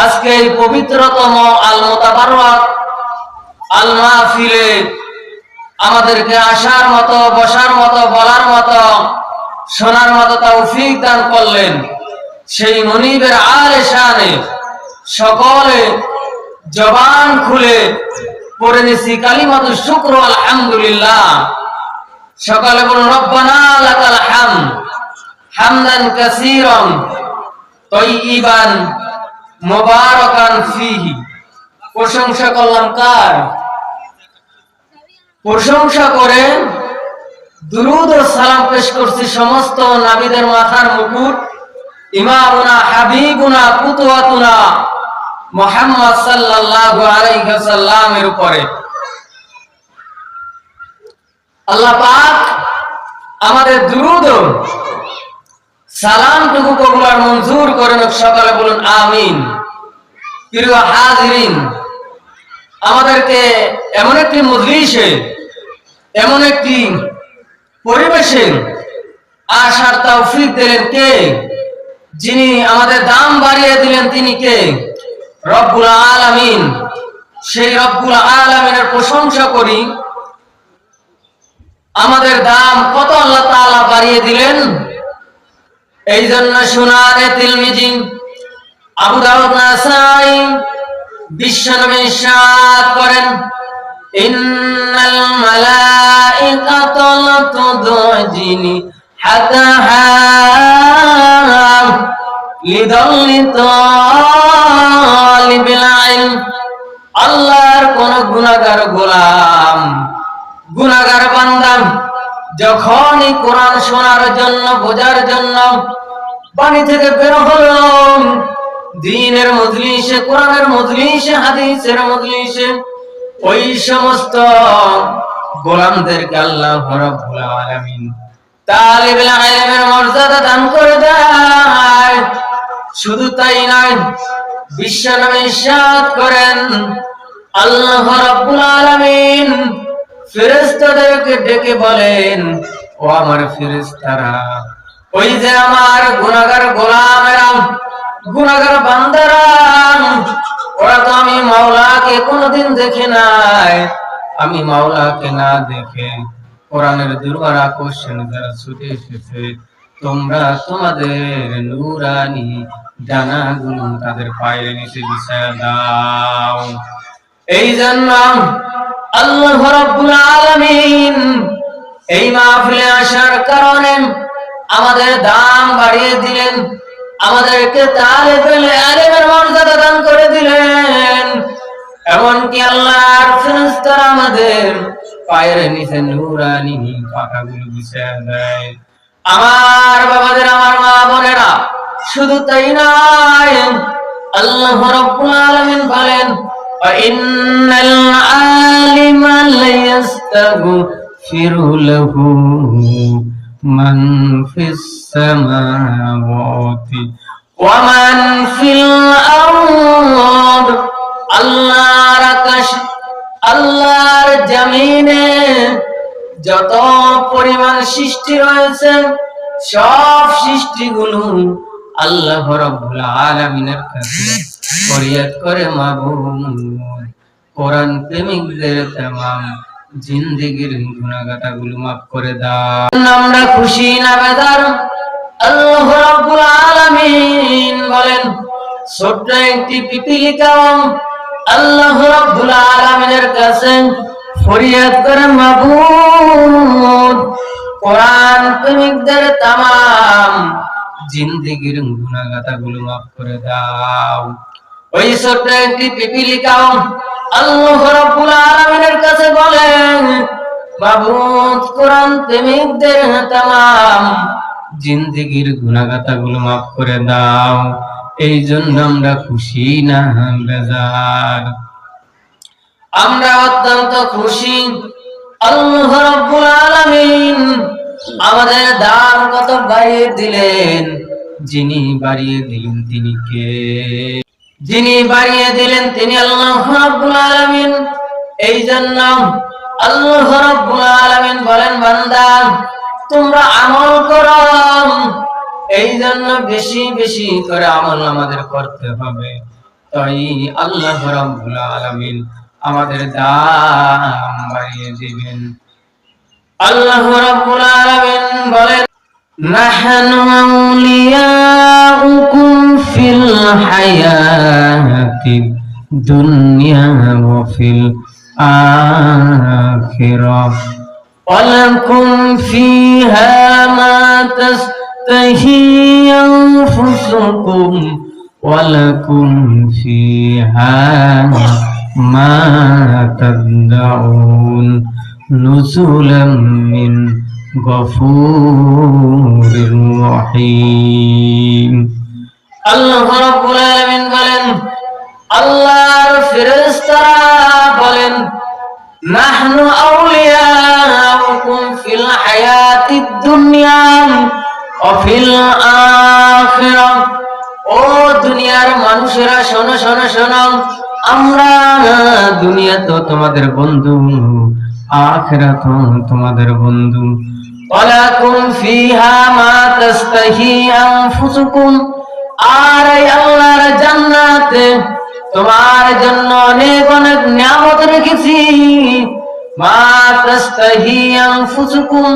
আজকে এই পবিত্রতম আল মুতাবাররাক আল মাহফিলে আমাদেরকে আসার মতো, বসার মতো, বলার মতো, শোনার মতো তৌফিক দান করলেন। সেই মুনিবের আলে শানে সকলে জবান খুলে পড়ে নিছি কালিমাতু শুকর আলহামদুলিল্লাহ। সকলে বলুন রব্বানা লাকাল হামদ হামদান কাসীরান তাইয়িবান মুবারাকান ফীহি। প্রশংসা করলাম কার? প্রশংসা করে দুরূদ ও সালাম পেশ করছি সমস্ত নবীদের মাথার মুকুট ইমামুনা হাবিবুনা কুতওয়াতুনা মুহাম্মদ সাল্লাল্লাহু আলাইহি ওয়াসাল্লামের উপরে। আল্লাহ পাক আমাদের দুরূদ ও সালামটুকু কবুল আর মঞ্জুর করেন। সকালে বলুন আমিন। প্রিয় হাজিরিন, আমাদেরকে এমন একটি মজলিসে, এমন একটি পরিবেশে আসার তৌফিক দিলেন কে? যিনি আমাদের দাম বাড়িয়ে দিলেন তিনি কে? রব্বুল আলামিন। সেই রব্বুল আলামিনের প্রশংসা করি। আমাদের দাম কত আল্লাহ তাআলা বাড়িয়ে দিলেন। এই জন্য সুনানে তিরমিজি, আবু দাউদ, নাসাই বিশ্বনবী ইরশাদ করেন ইন্নাল মালাইকাতা লা তুদজিনি হাতাহা লিদাল্লি তালিবিল ইলম। আল্লাহর কোন গুনাহগার গোলাম, গুনাহগার বান্দা যখনই কোরআন শোনার জন্য, বোঝার জন্য বাড়ি থেকে বের হলো, দ্বীনের মজলিসে, কোরআনের মজলিসে, হাদিসের মজলিসে, ওই সমস্ত গোলামদেরকে আল্লাহ রাব্বুল আলামিন তালিবুল ইলমের মর্যাদা দান করে দেয়। শুধু তাই নয়, বিশ্বনবী ইরশাদ করেন আল্লাহ রাব্বুল আলামিন ফেরেশতাদেরকে ডেকে বলেন, ও আমার ফেরেশতারা, ওই যে আমার গুনাহগার গোলামেরা, গুনাহগার বান্দারা, ওরা তো আমি মাওলাকে কোনোদিন দেখে নাই। আমি মাওলাকে না দেখে কোরআনের দরবার আকর্ষণ যারা ছুটে এসেছে, তোমরা তোমাদের নূরানি ডানাগুলো তাদের পায়ের নিচে বিছায়া দাও। এই জন্য আল্লাহ রাব্বুল আলামিন এই মাহফিলে আসার কারণে আমাদের দাম বাড়িয়ে দিলেন, আমাদেরকে তালিবুল ইলমের মর্যাদা দান করে দিলেন। এমনকি আল্লাহর ফেরেশতারা আমাদের পায়ের নিচে নূরানি পাখাগুলো বিছিয়ে দেয়। আমার বাবাদের, আমার মা বোনেরা, শুধু তাই নয়, আল্লাহ রাব্বুল আলামিন বলেন ইন্নাল আলিমা লায়াস্তাগফিরু লাহু মান ফিস সামাওয়াতি ওয়া মান ফিল আরদ। আল্লাহর আকাশ, আল্লাহর জমিনে যত পরিমাণ সৃষ্টি রয়েছে, সব সৃষ্টিগুলো আল্লাহ রাব্বুল আলামিনের কাছে ফরিয়াদ করে, মাবুদ কোরআন প্রেমিকদের तमाम জিন্দেগীর গুনাহগাতাগুলো maaf করে দাও। আমরা খুশি না বেদার? আল্লাহ রাব্বুল আলামিন বলেন ছোট্ট একটি পিপীলিকাও আল্লাহ রাব্বুল আলামিনের কাছে ফরিয়াদ করে, মাবুদ কোরআন প্রেমিকদের तमाम জিন্দেগীর গুনাহগাতাগুলো maaf করে দাও। ওই ছোট্ট একটি পিপীলিকাও আল্লাহ রাব্বুল আলামিনের কাছে বলেন, মাবুদ কোরআন প্রেমিকদের तमाम জিন্দেগীর গুনাহগাতাগুলো maaf করে দাও। এই জন্য আমরা খুশি না বেজার? আমরা অত্যন্ত খুশি। আল্লাহ রাব্বুল আলামিন আমাদের দাম কত বাড়িয়ে দিলেন। যিনি বাড়িয়ে দিলেন তিনি কে? যিনি বাড়িয়ে দিলেন তিনি আল্লাহ রাব্বুল আলামিন। এই জন্য আল্লাহ রাব্বুল আলামিন বলেন, বান্দা তোমরা আমল করো। এই জন্য বেশি বেশি করে আমল আমাদের করতে হবে। তাই আল্লাহ রাব্বুল আলামিন আমাদের দাম বাড়িয়ে দিবেন। আল্লাহ রাব্বুল আলামিন বলেন, নাহনু আউলিয়াউকুম ফিল হায়াতিদ দুনিয়া ওয়া ফিল আখিরাহ ওয়া লাকুম ফিহা মা তাশতাহি আনফুসুকুম ওয়া লাকুম ফিহা মা তাদউন নুজুলাম মিন গফুরির রহিম। আল্লাহ রাব্বুল আলামিন বলেন, আল্লাহর ফেরেশতারা বলেন, নাহনু আউলিয়াউকুম ফিল হায়াতিদ দুনিয়া ওয়া ফিল আখিরাহ। ও দুনিয়ার মানুষেরা শোনো শোনো শোনো, আমরা দুনিয়াতে তোমাদের বন্ধু, আখিরাতে তোমাদের বন্ধু। ওয়ালাকুম ফিহা মা তাশতাহি আনফুসুকুম, আর এই আল্লাহর জান্নাতে তোমার জন্য অনেক অনেক নিয়ামত রেখেছি। মা তাশতাহি আনফুসুকুম,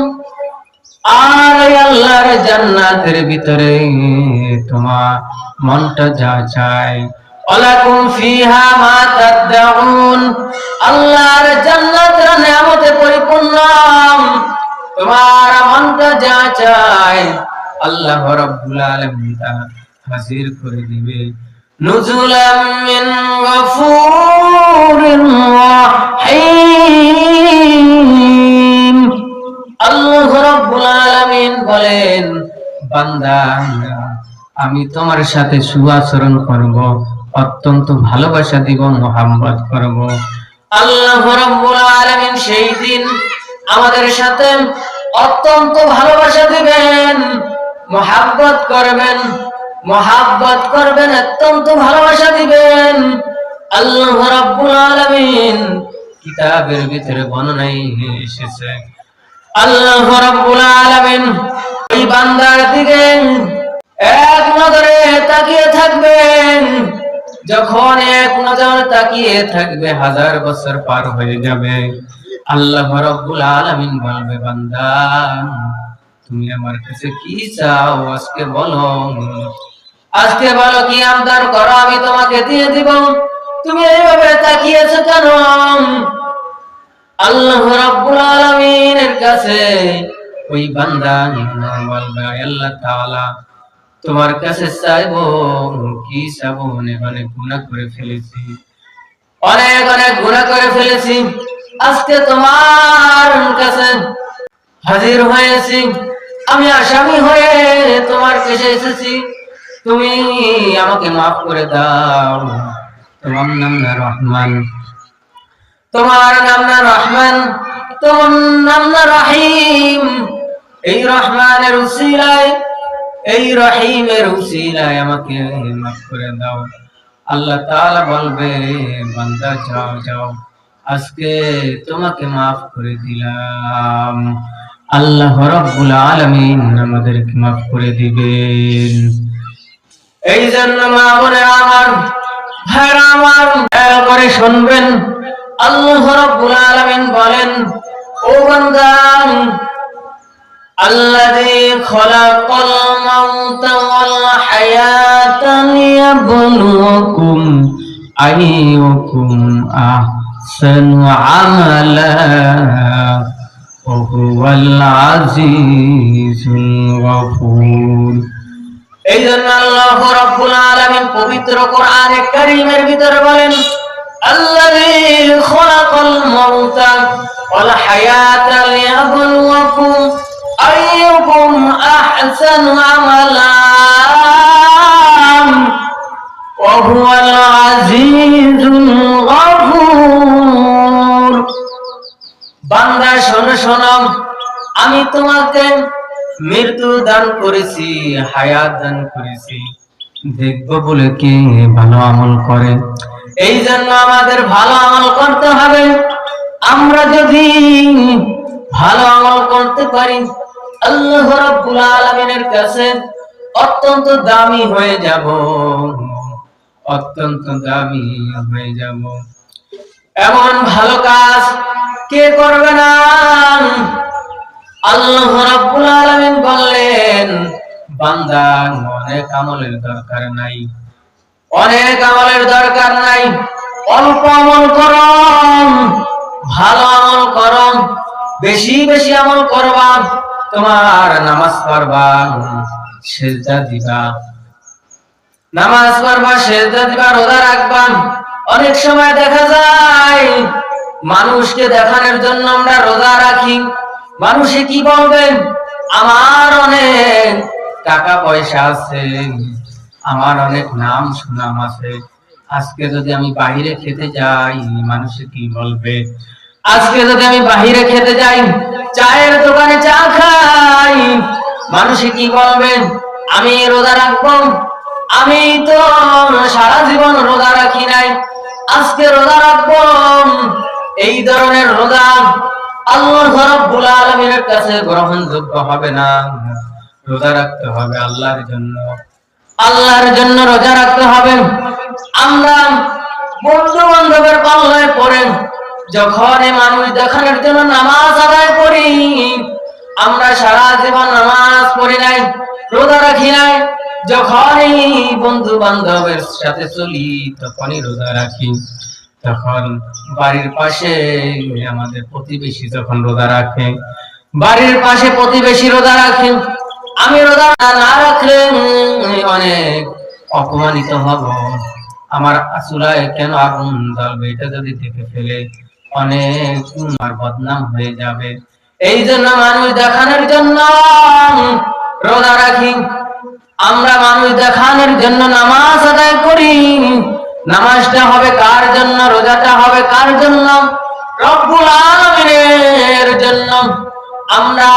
আর এই আল্লাহর জান্নাতের ভিতরে তোমার মনটা যা চায়। ওয়ালাকুম ফিহা মা তাদউন, আল্লাহর জান্নাতের নিয়ামতে পরিপূর্ণ, তোমার মনটা যা চায় আল্লাহ রাব্বুল আলামিন তা হাজির করে দিবে। নুজুলাম মিন গফুরির রহিম। আল্লাহ রাব্বুল আলামিন বলেন, বান্দা আমি তোমার সাথে সুআচরণ করব, অত্যন্ত ভালোবাসা দিব, মোহাম্মত করব। আল্লাহ রাব্বুল আলামিন সেই দিন আমাদের সাথে অত্যন্ত ভালোবাসা দিবেন, মোহাব্বত করবেন, অত্যন্ত ভালোবাসা দিবেন। আল্লাহ রাব্বুল আলামিন কিতাবের ভিতরে বর্ণনায় এসেছে, আল্লাহ রাব্বুল আলামিন এই বান্দার দিকে এক নজরে তাকিয়ে থাকবেন। যখন এক নজর তাকিয়ে থাকবে, 1000 বছর পার হয়ে যাবে। আল্লাহ রাব্বুল আলামিন বলবে, বান্দা তুমি আমার কাছে কি চাও আজকে বলো, আজকে বলো কি আমদার করো, আমি তোমাকে দিয়ে দিব। তুমি এইভাবে তাকিয়েছো কেন? আল্লাহ রাব্বুল আলামিনের কাছে ওই বান্দা বলবে, আল্লাহ তাআলা তোমার কাছে চাইবো কি চাইবো, অনেক অনেক গুনাহ করে ফেলেছি, অনেক অনেক গুনাহ করে ফেলেছি, আজকে তোমার কাছে হাজির হয়েছি, আমি আসামি হয়ে তোমার কাছে এসেছি, তুমি আমাকে মাফ করে দাও। তোমার নাম না রহমান, তোমার নাম না রহমান, তোমার নাম না রহিম। এই রহমানের উসিলায়, এই রহিমের উসিলায় আমাকে মাফ করে দাও। আল্লাহ তাআলা বলবে, বান্দা যাও যাও, আজকে তোমাকে মাফ করে দিলাম। আল্লাহ রাব্বুল আলামিন আমাদেরকে মাফ করে দিবেন। এই জন্য মা বোনেরা আমার, ভাইরা আমার, দয়া করে শুনবেন। আল্লাহ রাব্বুল আলামিন বলেন, ও বান্দা, আল্লাযী খলাকাল মাউতা ওয়াল হায়াতা লিয়াবলুয়াকুম আইয়ুকুম আহসানু আমালা ওয়া হুয়াল আজিজুল গফুর। এই জন্য আল্লাহ রাব্বুল আলামিন পবিত্র কোরআনে কারীমের ভিতরে বলেন, আল্লাযী খলাকাল মাউতা ওয়াল হায়াতা লিয়াবলুয়াকুম আইয়ুকুম আহসানু আমালা ওয়া হুয়াল আজিজুল গফুর। বান্দা শোনো শোনো, আমি তোমাকে মৃত্যু দান করেছি, হায়াত দান করেছি, দেখবো বলে কে ভালো আমল করে। এই জন্য আমাদের ভালো আমল করতে হবে। আমরা যদি ভালো আমল করতে পারি, আল্লাহ রাব্বুল আলামিনের কাছে অত্যন্ত দামি হয়ে যাব, অত্যন্ত দামি হয়ে যাব। এমন ভালো কাজ কে করবে না? আল্লাহ রাব্বুল আলামিন বললেন, বান্দা অনেক আমলের দরকার নাই, অনেক আমলের দরকার নাই, অল্প আমল করো, ভালো আমল করো, বেশি বেশি আমল করবা, তোমার নামাজ পড়বা, সিজদা দিবা, নামাজ পড়বা, সিজদা দিবা, রোজা রাখবা। অনেক সময় দেখা যায় মানুষকে দেখানোর জন্য আমরা রোজা রাখি। মানুষে কি বলবে? আমার অনেক টাকা পয়সা আছে, আমার অনেক নাম সুনাম আছে, আজকে যদি আমি বাহিরে খেতে যাই মানুষে কি বলবে? আজকে যদি আমি বাহিরে খেতে যাই, চায়ের দোকানে চা খাই, মানুষে কি বলবে? আমি রোজা রাখবো, আমি তো সারা জীবন রোজা রাখি নাই, আজকে রোজা রাখবো। এই ধরনের রোজা আল্লাহ রাব্বুল আলামিনের কাছে গ্রহণযোগ্য হবে না। রোজা রাখতে হবে আল্লাহর জন্য, আল্লাহর জন্য রোজা রাখতে হবে। আমরা বন্ধু বান্ধবের পাল্লায় পড়ে যখন মানুষ দেখানোর জন্য নামাজ আদায় করি, আমরা সারা জীবন নামাজ পড়ি নাই, রোজা রাখি নাই, যখনই বন্ধু বান্ধবের সাথে চলি তখনই রোজা রাখি। তখন বাড়ির পাশে আমাদের প্রতিবেশী যখন রোজা রাখে, বাড়ির পাশে প্রতিবেশী রোজা রাখে, আমি রোজা না রাখলে অনেক অপমানিত হব, আমার চুলায় কেন আগুন জ্বলবে, এটা যদি দেখে ফেলে অনেক আমার বদনাম হয়ে যাবে। এই জন্য মানুষ দেখানোর জন্য রোজা রাখি, আমরা মানুষ দেখানোর জন্য নামাজ আদায় করি। নামাজটা হবে কার জন্য? রোজাটা হবে কার জন্য? রব্বুল আলামিনের জন্য। আমরা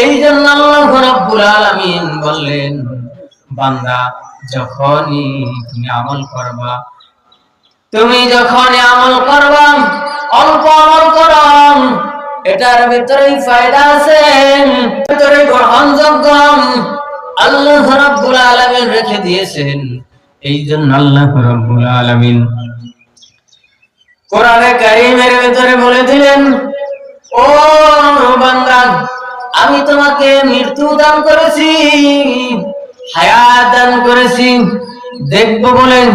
এই জন্য আল্লাহ রাব্বুল আলামিন বললেন, বান্দা যখনই তুমি আমল করবা, তুমি যখনই আমল করবা, অল্প আমল করো, এটার ভিতরেই ফায়দা আছে, ভিতরে গ্রহণযোগ্য আল্লাহ রাব্বুল আলামিন রেখে দিয়েছেন। এই জন্য আল্লাহ রাব্বুল আলামিন কোরআনে কারীমের ভিতরে বলে দিলেন, ও বান্দা, আমি তোমাকে মৃত্যু দান করেছি, হায়াত দান করেছি, দেখবো বলেন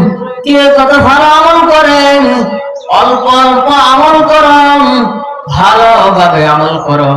কে কত ভালো আমল করেন। অল্প অল্প আমল করো, ভালোভাবে আমল করো।